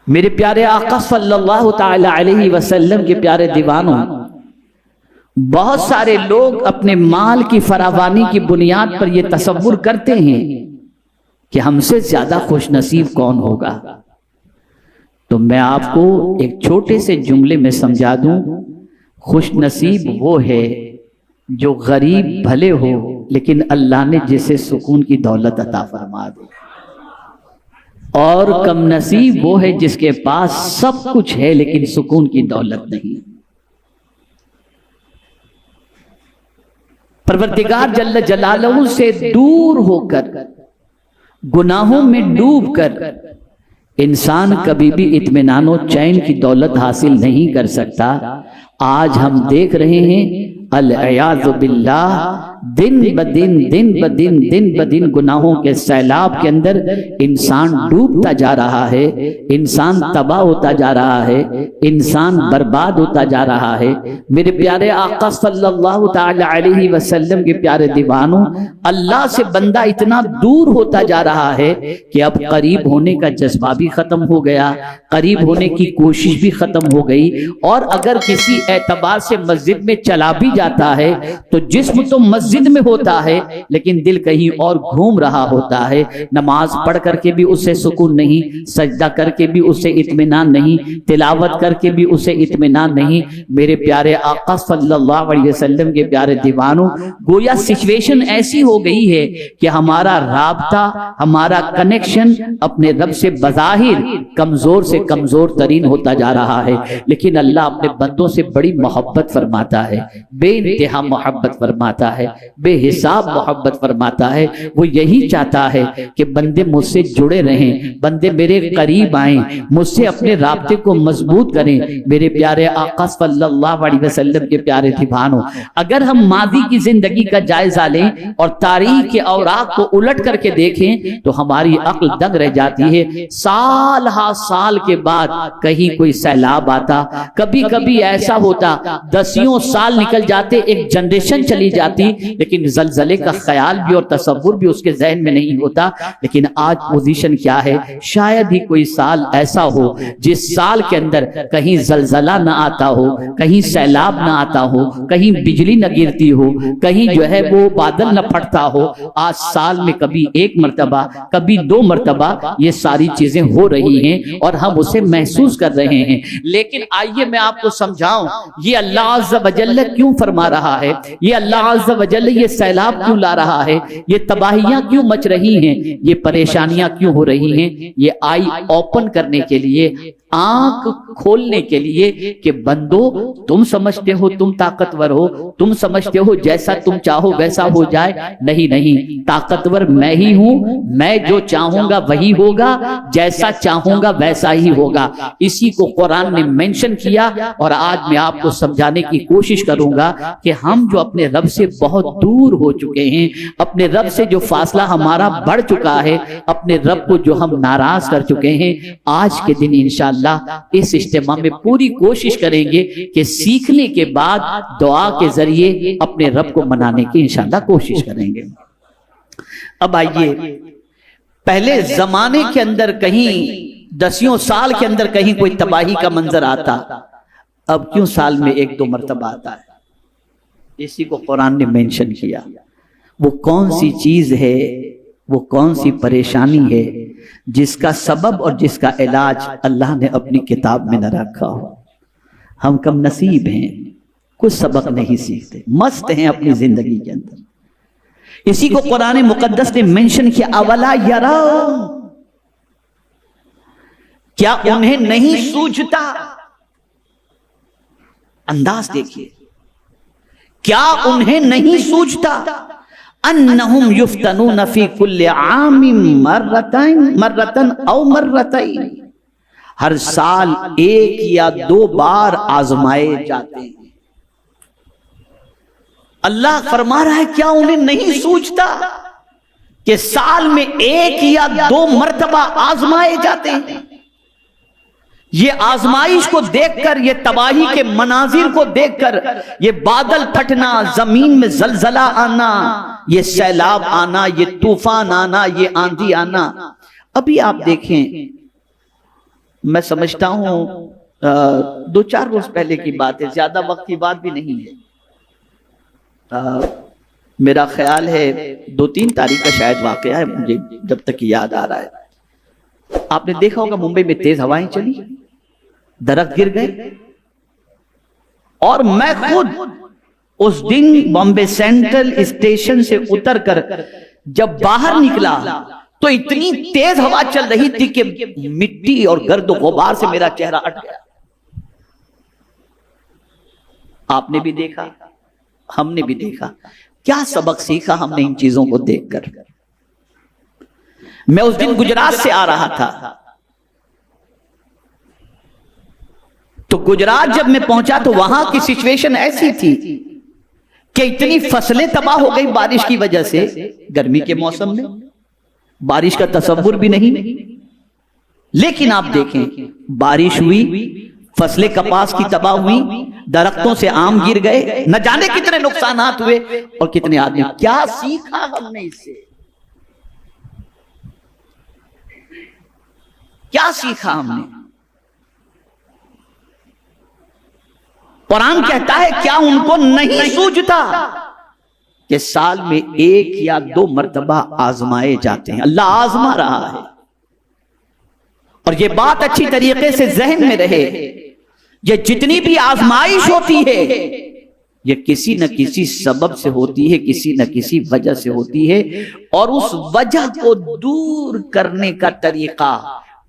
میرے پیارے آقا صلی اللہ تعالی علیہ وسلم کے پیارے دیوانوں، بہت سارے لوگ اپنے مال کی فراوانی کی بنیاد پر یہ تصور کرتے ہیں کہ ہم سے زیادہ خوش نصیب کون ہوگا۔ تو میں آپ کو ایک چھوٹے سے جملے میں سمجھا دوں، خوش نصیب وہ ہے جو غریب بھلے ہو لیکن اللہ نے جسے سکون کی دولت عطا فرما دے، اور کم نصیب وہ ہے جس کے پاس سب کچھ ہے لیکن سکون کی دولت نہیں۔ پروردگار جل جلالہ سے دور ہو کر، گناہوں میں ڈوب کر انسان کبھی بھی اطمینان و چین کی دولت حاصل نہیں کر سکتا۔ آج ہم دیکھ رہے ہیں العیاذ باللہ، دن بدن گناہوں کے سیلاب کے اندر انسان ڈوبتا جا رہا ہے، انسان تباہ ہوتا جا رہا ہے، انسان برباد ہوتا جا رہا ہے۔ میرے پیارے آقا صلی اللہ تعالی علیہ وسلم کے پیارے دیوانوں، اللہ سے بندہ اتنا دور ہوتا جا رہا ہے کہ اب قریب ہونے کا جذبہ بھی ختم ہو گیا، قریب ہونے کی کوشش بھی ختم ہو گئی، اور اگر کسی اعتبار سے مسجد میں چلا بھی جاتا ہے تو جسم تو مسجد میں ہوتا ہے لیکن دل کہیں اور گھوم رہا ہوتا ہے۔ نماز پڑھ کر کے بھی اسے سکون نہیں، سجدہ کر کے بھی اسے اطمینان نہیں، تلاوت کر کے بھی اسے اطمینان نہیں۔ میرے پیارے آقا صلی اللہ علیہ وسلم کے پیارے دیوانوں، گویا سچویشن ایسی ہو گئی ہے کہ ہمارا رابطہ، ہمارا کنیکشن اپنے رب سے بظاہر کمزور سے کمزور ترین ہوتا جا رہا ہے، لیکن اللہ اپنے بندوں سے بڑی محبت فرماتا ہے، بے انتہا محبت فرماتا ہے، بے حساب محبت فرماتا ہے۔ وہ یہی چاہتا ہے کہ بندے مجھ سے جڑے رہیں، بندے میرے قریب آئیں، مجھ سے اپنے رابطے کو مضبوط کریں۔ میرے پیارے آقا صلی اللہ علیہ وسلم کے پیارے دیوانوں، اگر ہم ماضی کی زندگی کا جائزہ لیں اور تاریخ کے اوراق کو الٹ کر کے دیکھیں تو ہماری عقل دنگ رہ جاتی ہے۔ سال ہا سال کے بعد کہیں کوئی سیلاب آتا، کبھی کبھی ایسا ہوتا 10 سال نکل جاتے، ایک جنریشن چلی جاتی، لیکن زلزلے کا خیال بھی اور تصور بھی اس کے ذہن میں نہیں ہوتا۔ لیکن آج پوزیشن کیا ہے؟ شاید ہی کوئی سال ایسا ہو جس سال کے اندر کہیں زلزلہ نہ آتا ہو، کہیں سیلاب نہ آتا ہو، کہیں بجلی نہ گرتی ہو، کہیں جو ہے وہ بادل نہ پھٹتا ہو۔ آج سال میں کبھی 1 مرتبہ، کبھی 2 مرتبہ یہ ساری چیزیں ہو رہی ہیں اور ہم اسے محسوس کر رہے ہیں۔ لیکن آئیے میں آپ کو سمجھاؤں، یہ اللہ عز و جل کیوں فرما رہا ہے، یہ اللہ عز و جل یہ سیلاب کیوں لا رہا ہے، یہ تباہیاں کیوں مچ رہی ہیں، یہ پریشانیاں کیوں ہو رہی ہیں؟ یہ آئی اوپن کرنے کے لیے، آنکھ کھولنے کے لیے کہ بندو تم سمجھتے ہو تم طاقتور ہو، تم سمجھتے ہو جیسا تم چاہو ویسا ہو جائے، نہیں، طاقتور میں ہی ہوں، میں جو چاہوں گا وہی ہوگا، جیسا چاہوں گا ویسا ہی ہوگا۔ اسی کو قرآن نے مینشن کیا، اور آج میں آپ کو سمجھانے کی کوشش کروں گا کہ ہم جو اپنے رب سے بہت دور ہو چکے ہیں، اپنے رب سے جو فاصلہ ہمارا بڑھ چکا ہے، اپنے رب کو جو ہم ناراض کر چکے ہیں، آج کے دن انشاءاللہ اس اجتماع میں پوری کوشش کریں گے کہ سیکھنے کے بعد دعا کے ذریعے اپنے رب کو منانے کی انشاءاللہ کوشش کریں گے۔ اب آئیے، پہلے زمانے کے اندر کہیں 10 سال کے اندر کہیں کوئی تباہی کا منظر آتا، اب کیوں سال میں 1-2 مرتبہ آتا ہے؟ اسی کو قرآن نے مینشن کیا۔ وہ کون سی چیز ہے، وہ کون سی پریشانی ہے جس کا سبب اور جس کا علاج اللہ نے اپنی کتاب میں نہ رکھا ہو؟ ہم کم نصیب ہیں، کچھ سبق نہیں سیکھتے، مست ہیں اپنی زندگی کے اندر۔ اسی کو قرآن مقدس نے مینشن کیا، اولا یرون، کیا انہیں نہیں سوجھتا؟ انداز دیکھیے، کیا انہیں نہیں سوجھتا انہم یفتنون فی کل عام مرتن او مرتین، ہر سال 1 یا 2 بار آزمائے جاتے ہیں۔ اللہ فرما رہا ہے کیا انہیں نہیں سوچتا کہ سال میں 1 یا 2 مرتبہ آزمائے جاتے ہیں؟ یہ آزمائش کو دیکھ کر، یہ تباہی کے مناظر کو دیکھ کر، یہ بادل پھٹنا، زمین میں زلزلہ آنا، یہ سیلاب آنا، یہ طوفان آنا، یہ آندھی آنا، ابھی آپ دیکھیں میں سمجھتا ہوں 2-4 روز پہلے کی بات ہے، زیادہ وقت کی بات بھی نہیں ہے، میرا خیال ہے 2-3 تاریخ کا شاید واقعہ ہے، مجھے جب تک یاد آ رہا ہے۔ آپ نے دیکھا ہوگا ممبئی میں تیز ہوائیں چلی، درخت گر گئے، اور میں خود اس دن بامبے سینٹرل اسٹیشن سے اتر کر جب باہر نکلا تو اتنی تیز ہوا چل رہی تھی کہ مٹی اور گرد و غبار سے میرا چہرہ ہٹ گیا۔ آپ نے بھی دیکھا، ہم نے بھی دیکھا، کیا سبق سیکھا ہم نے ان چیزوں کو دیکھ کر۔ میں اس دن گجرات سے آ رہا تھا، تو گجرات جب میں پہنچا تو وہاں کی سچویشن ایسی تھی کہ اتنی فصلیں تباہ ہو گئی بارش کی وجہ سے، گرمی کے موسم میں بارش کا تصور بھی نہیں، لیکن آپ دیکھیں بارش ہوئی، فصلیں کپاس کی تباہ ہوئی، درختوں سے آم گر گئے، نہ جانے کتنے نقصانات ہوئے اور کتنے آدمی۔ کیا سیکھا ہم نے اس سے؟ کیا سیکھا ہم نے؟ قرآن کہتا ہے کیا ان کو نہیں سوجھتا کہ سال میں 1 یا 2 مرتبہ آزمائے جاتے ہیں؟ اللہ آزما رہا ہے، اور یہ بات اچھی طریقے سے ذہن میں رہے، یہ جتنی بھی آزمائش ہوتی ہے یہ کسی نہ کسی سبب سے ہوتی ہے، کسی نہ کسی وجہ سے ہوتی ہے، اور اس وجہ کو دور کرنے کا طریقہ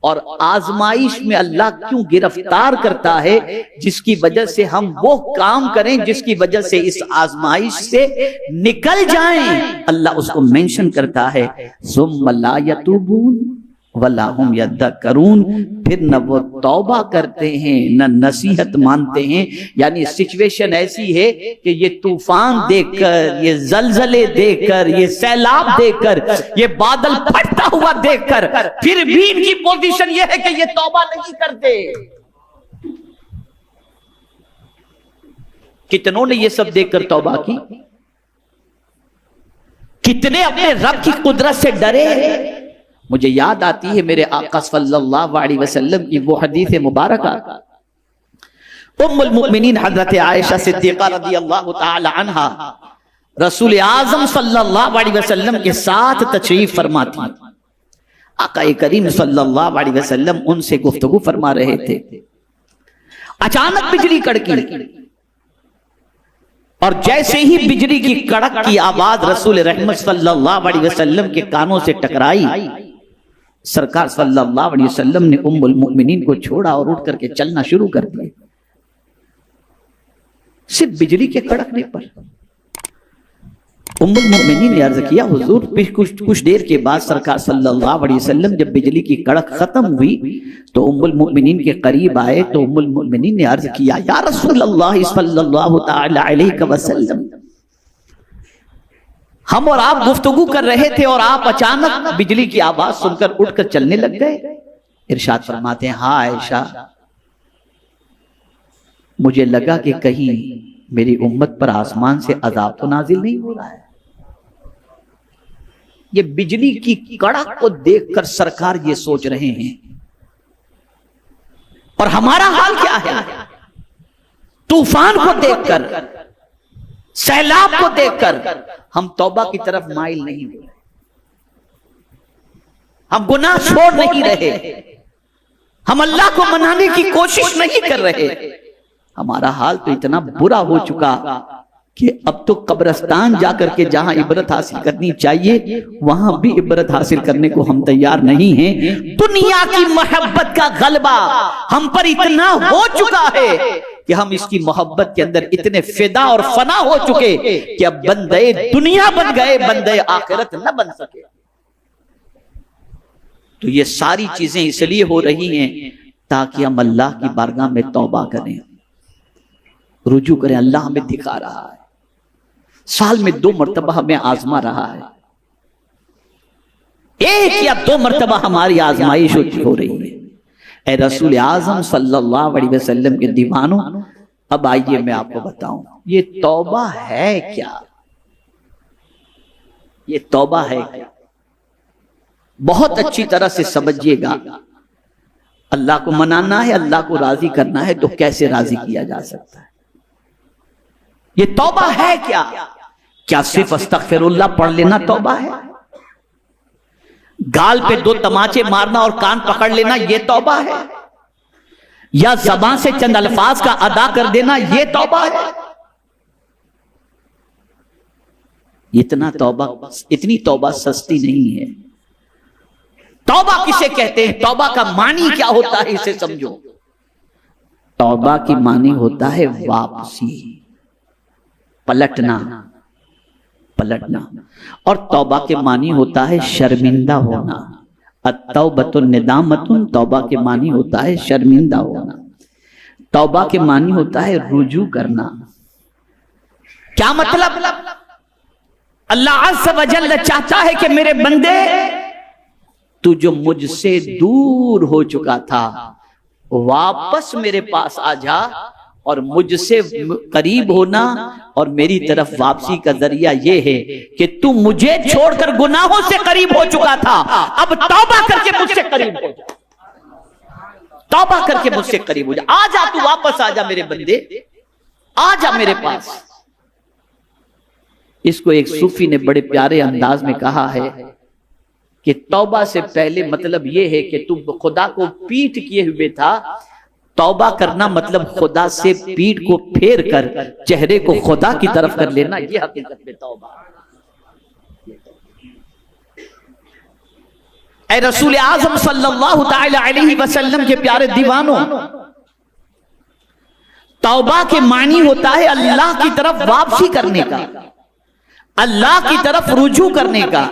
اور آزمائش میں اللہ کیوں گرفتار کرتا ہے، جس کی وجہ سے ہم وہ کام کریں جس کی وجہ سے اس آزمائش سے نکل جائیں۔ اللہ اس کو مینشن کرتا ہے ثم لا یتوبون ولا ہم یذکرون، پھر نہ وہ توبہ کرتے ہیں نہ نصیحت مانتے ہیں۔ یعنی سچویشن ایسی ہے کہ یہ طوفان دیکھ کر، یہ زلزلے دیکھ کر، یہ سیلاب دیکھ کر، یہ بادل پھٹتا ہوا دیکھ کر، پھر بھی ان کی پوزیشن یہ ہے کہ یہ توبہ نہیں کرتے۔ کتنوں نے یہ سب دیکھ کر توبہ کی؟ کتنے اپنے رب کی قدرت سے ڈرے؟ مجھے یاد آتی ہے میرے آقا صلی اللہ علیہ وسلم کی وہ حدیث مبارکہ، ام المؤمنین حضرت عائشہ صدیقہ رضی اللہ تعالی عنہا رسول اعظم صلی اللہ علیہ وسلم کے ساتھ تشریف فرما تھی۔ آقا کریم صلی اللہ علیہ وسلم ان سے گفتگو فرما رہے تھے، اچانک بجلی کڑکی، اور جیسے ہی بجلی کی کڑک کی آواز رسول رحمت صلی اللہ علیہ وسلم کے کانوں سے ٹکرائی، سرکار صلی اللہ علیہ وسلم نے ام المؤمنین کو چھوڑا اور اٹھ کر کے چلنا شروع کر دیا، صرف بجلی کے کڑکنے پر۔ ام المؤمنین نے عرض کیا حضور، کچھ دیر کے بعد سرکار صلی اللہ علیہ وسلم جب بجلی کی کڑک ختم ہوئی تو ام المؤمنین کے قریب آئے تو ام المؤمنین نے عرض کیا یا رسول اللہ صلی اللہ تعالی علیہ وسلم، ہم اور آپ گفتگو کر رہے تھے اور آپ اچانک بجلی کی آواز سن کر اٹھ کر چلنے لگ گئے۔ ارشاد فرماتے ہیں ہاں عائشہ، مجھے لگا کہ کہیں میری امت پر آسمان سے عذاب تو نازل نہیں ہو رہا ہے۔ یہ بجلی کی کڑک کو دیکھ کر سرکار یہ سوچ رہے ہیں، اور ہمارا حال کیا ہے؟ طوفان کو دیکھ کر، سیلاب کو دیکھ کر ہم توبہ کی طرف مائل نہیں ہو رہے، ہم گناہ چھوڑ نہیں رہے، ہم اللہ کو منانے کی کوشش نہیں کر رہے۔ ہمارا حال تو اتنا برا ہو چکا کہ اب تو قبرستان جا کر کے جہاں عبرت حاصل کرنی چاہیے وہاں بھی عبرت حاصل کرنے کو ہم تیار نہیں ہیں۔ دنیا کی محبت کا غلبہ ہم پر اتنا ہو چکا ہے کہ ہم اس کی محبت کے اندر اتنے فدا اور فنا ہو چکے کہ اب بندے دنیا بن گئے، بندے آخرت نہ بن سکے۔ تو یہ ساری چیزیں اس لیے ہو رہی ہیں تاکہ ہم اللہ کی بارگاہ میں توبہ کریں، رجوع کریں۔ اللہ ہمیں دکھا رہا ہے، سال میں 2 مرتبہ ہمیں آزما رہا ہے، 1 یا 2 مرتبہ ہماری آزمائش ہو رہی ہے۔ اے رسول اعظم صلی اللہ علیہ وسلم کے دیوانوں، اب آئیے میں آپ کو بتاؤں یہ توبہ ہے کیا؟ یہ توبہ ہے کیا؟ بہت اچھی طرح سے سمجھیے گا۔ اللہ کو منانا ہے، اللہ کو راضی کرنا ہے، تو کیسے راضی کیا جا سکتا ہے؟ یہ توبہ ہے کیا؟ کیا صرف استغفر اللہ پڑھ لینا توبہ ہے؟ گال پہ 2 تماچے مارنا اور کان پکڑ لینا یہ توبہ ہے؟ یا زبان سے چند الفاظ کا ادا کر دینا یہ توبہ ہے؟ اتنی توبہ سستی نہیں ہے۔ توبہ کسے کہتے ہیں؟ توبہ کا معنی کیا ہوتا ہے اسے سمجھو۔ توبہ کی معنی ہوتا ہے واپسی، پلٹنا۔ اور توبہ کے معنی ہوتا ہے شرمندہ ہونا۔ التوبۃ الندامۃ، توبہ کے معنی ہوتا ہے شرمندہ ہونا۔ توبہ کے معنی ہوتا ہے رجوع کرنا۔ کیا مطلب؟ اللہ عز و جل چاہتا ہے کہ میرے بندے، تو جو مجھ سے دور ہو چکا تھا واپس میرے پاس آ جا، اور مجھ سے قریب ہونا اور میری طرف واپسی کا ذریعہ یہ ہے کہ تو مجھے چھوڑ کر گناہوں سے قریب ہو چکا تھا، اب توبہ کر کے مجھ سے قریب ہو جا، توبہ کر کے مجھ سے قریب ہو جا، آ جا، تو واپس آ جا میرے بندے، آ جا میرے پاس۔ اس کو ایک صوفی نے بڑے پیارے انداز میں کہا ہے کہ توبہ سے پہلے مطلب یہ ہے کہ تو خدا کو پیٹ کیے ہوئے تھا، توبہ کرنا مطلب خدا سے پیٹ کو پھیر کر چہرے کو خدا کی طرف کر لینا، یہ حقیقت میں توبہ۔ اے رسول اعظم صلی اللہ تعالی علیہ وسلم کے پیارے دیوانوں، توبہ کے معنی ہوتا ہے اللہ کی طرف واپسی کرنے کا، اللہ کی طرف رجوع کرنے کا،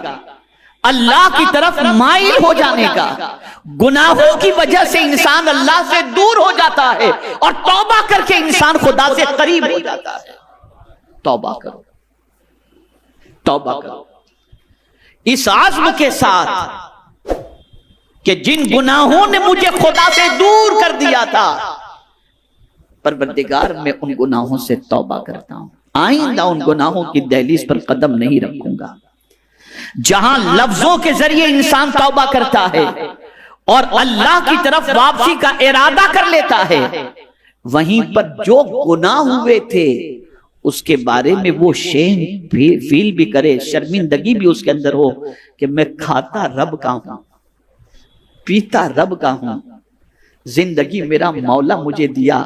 اللہ کی طرف مائل ہو جانے کا۔ گناہوں کی وجہ سے انسان اللہ سے دور ہو جاتا ہے، اور توبہ کر کے انسان خدا سے قریب ہو جاتا ہے۔ توبہ کرو، توبہ کرو اس عزم کے ساتھ کہ جن گناہوں نے مجھے خدا سے دور کر دیا تھا، پروردگار میں ان گناہوں سے توبہ کرتا ہوں، آئندہ ان گناہوں کی دہلیز پر قدم نہیں رکھوں گا۔ جہاں لفظوں کے ذریعے انسان توبہ کرتا ہے اور اللہ کی طرف واپسی کا ارادہ کر لیتا ہے، وہیں پر جو گناہ ہوئے تھے اس کے بارے میں وہ شیم فیل بھی کرے، شرمندگی بھی اس کے اندر ہو کہ میں کھاتا رب کا ہوں، پیتا رب کا ہوں، زندگی میرا مولا مجھے دیا،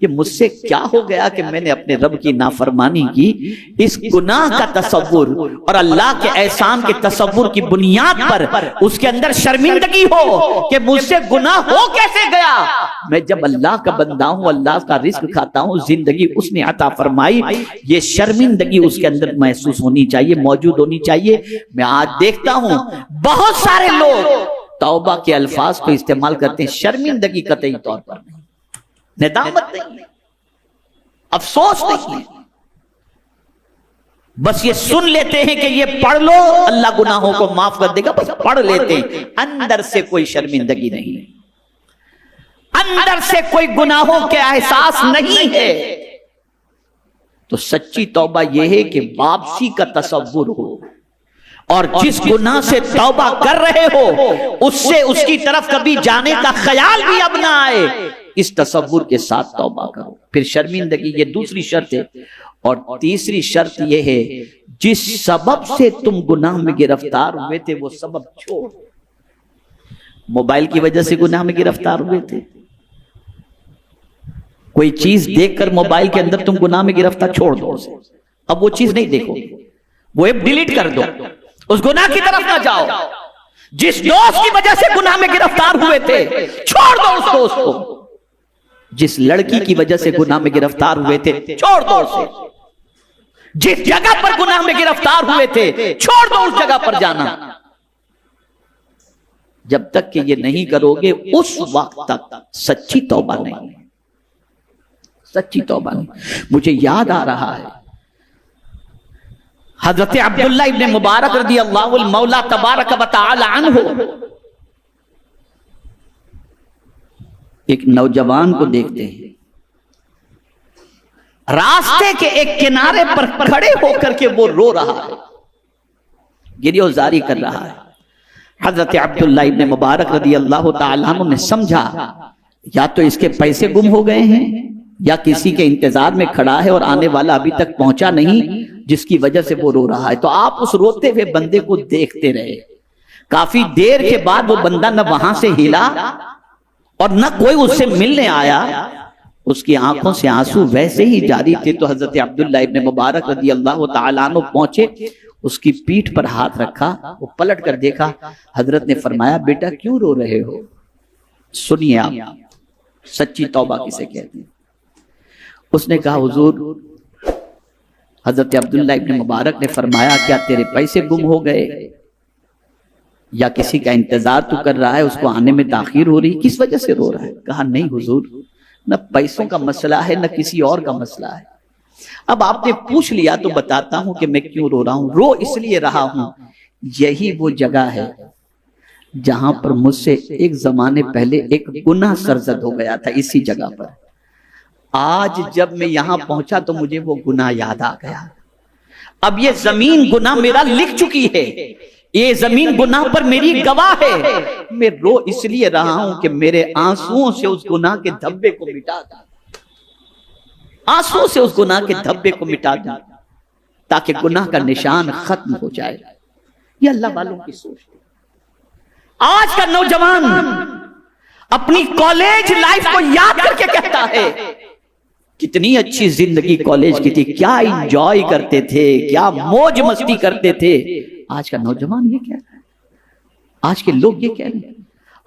یہ مجھ سے کیا ہو گیا کہ میں نے اپنے رب کی نافرمانی کی۔ اس گناہ کا تصور اور اللہ کے احسان کے تصور کی بنیاد پر اس کے اندر شرمندگی ہو کہ مجھ سے گناہ ہو کیسے گیا۔ میں جب اللہ کا بندہ ہوں، اللہ کا رزق کھاتا ہوں، زندگی اس نے عطا فرمائی، یہ شرمندگی اس کے اندر محسوس ہونی چاہیے، موجود ہونی چاہیے۔ میں آج دیکھتا ہوں بہت سارے لوگ توبہ کے الفاظ کو استعمال کرتے ہیں، شرمندگی قطعی طور پر نہیں، ندامت نہیں، افسوس نہیں، بس یہ سن لیتے ہیں کہ یہ پڑھ لو اللہ گناہوں کو معاف کر دے گا، بس پڑھ لیتے ہیں، اندر سے کوئی شرمندگی نہیں ہے، اندر سے کوئی گناہوں کے احساس نہیں ہے۔ تو سچی توبہ یہ ہے کہ واپسی کا تصور ہو، اور جس گناہ سے توبہ کر رہے ہو اس سے اس کی طرف کبھی جانے کا خیال بھی اب نہ آئے، اس تصور کے ساتھ توبہ کرو۔ پھر شرمندگی یہ دوسری شرط ہے، اور تیسری شرط یہ ہے جس سبب سے تم گناہ میں گرفتار ہوئے تھے وہ سبب چھوڑ۔ موبائل کی وجہ سے گناہ میں گرفتار ہوئے تھے، کوئی چیز دیکھ کر موبائل کے اندر تم گناہ میں گرفتار، چھوڑ دو اسے، اب وہ چیز نہیں دیکھو، وہ ایپ ڈیلیٹ کر دو، اس گناہ کی طرف نہ جاؤ۔ جس دوست کی وجہ سے گناہ میں گرفتار ہوئے تھے چھوڑ دو اس دوست کو، جس لڑکی کی وجہ سے گناہ میں گرفتار ہوئے تھے چھوڑ دو اسے، جس جگہ پر گناہ میں گرفتار ہوئے تھے چھوڑ دو اس جگہ پر جانا۔ جب تک کہ یہ نہیں کرو گے اس وقت تک سچی توبہ نہیں، سچی توبہ نہیں۔ مجھے یاد آ رہا ہے حضرت عبداللہ ابن مبارک رضی اللہ المولا تبارک و تعالی عنہ ایک نوجوان کو دیکھتے ہیں، راستے کے ایک کنارے پر کھڑے ہو کر کے وہ رو رہا ہے، گریہ و زاری کر رہا ہے۔ حضرت عبداللہ ابن مبارک رضی اللہ تعالیٰ عنہ نے سمجھا یا تو اس کے پیسے گم ہو گئے ہیں یا کسی کے انتظار میں کھڑا ہے اور آنے والا ابھی تک پہنچا نہیں جس کی وجہ سے وہ رو رہا ہے. تو آپ اس روتے ہوئے بندے کو دیکھتے رہے. کافی دیر کے بعد وہ بندہ نہ وہاں سے ہلا اور نہ کوئی اس سے ملنے آیا. اس کی آنکھوں سے آنسو ویسے ہی جاری تھے. تو حضرت عبداللہ ابن مبارک رضی اللہ تعالیٰ عنہ پہنچے, اس کی پیٹھ پر ہاتھ رکھا, وہ پلٹ کر دیکھا. حضرت نے فرمایا بیٹا کیوں رو رہے ہو؟ سنیے آپ سچی توبہ کسے کہتے ہیں. اس نے کہا حضور, حضرت عبداللہ ابن مبارک نے فرمایا کیا تیرے پیسے گم ہو گئے یا کسی کا انتظار تو کر رہا ہے, اس کو آنے میں تاخیر ہو رہی, کس وجہ سے رو رہا ہے؟ کہا نہیں حضور, نہ پیسوں کا مسئلہ ہے نہ کسی اور کا مسئلہ ہے. اب آپ نے پوچھ لیا تو بتاتا ہوں کہ میں کیوں رو رہا ہوں. رو اس لیے رہا ہوں, یہی وہ جگہ ہے جہاں پر مجھ سے ایک زمانے پہلے ایک گناہ سرزد ہو گیا تھا. اسی جگہ پر آج جب میں یہاں پہنچا تو مجھے وہ گناہ یاد آ گیا. اب یہ زمین گناہ میرا لکھ چکی ہے, یہ زمین گناہ پر میری گواہ ہے. میں رو اس لیے رہا ہوں کہ میرے آنسوؤں سے اس گناہ کے دھبے کو مٹا دوں, آنسوؤں سے اس گناہ کے دھبے کو مٹا دوں تاکہ گناہ کا نشان ختم ہو جائے. یہ اللہ والوں کی سوچ ہے. آج کا نوجوان اپنی کالج لائف کو یاد کر کے کہتا ہے کتنی اچھی زندگی کالج کی تھی, کیا انجوائے کرتے تھے, کیا موج مستی کرتے تھے. آج کا نوجوان یہ کہہ رہا ہے, آج کے لوگ یہ کہہ رہے ہیں.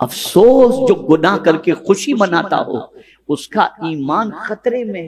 افسوس جو گناہ کر کے خوشی مناتا ہو اس کا ایمان خطرے میں ہے.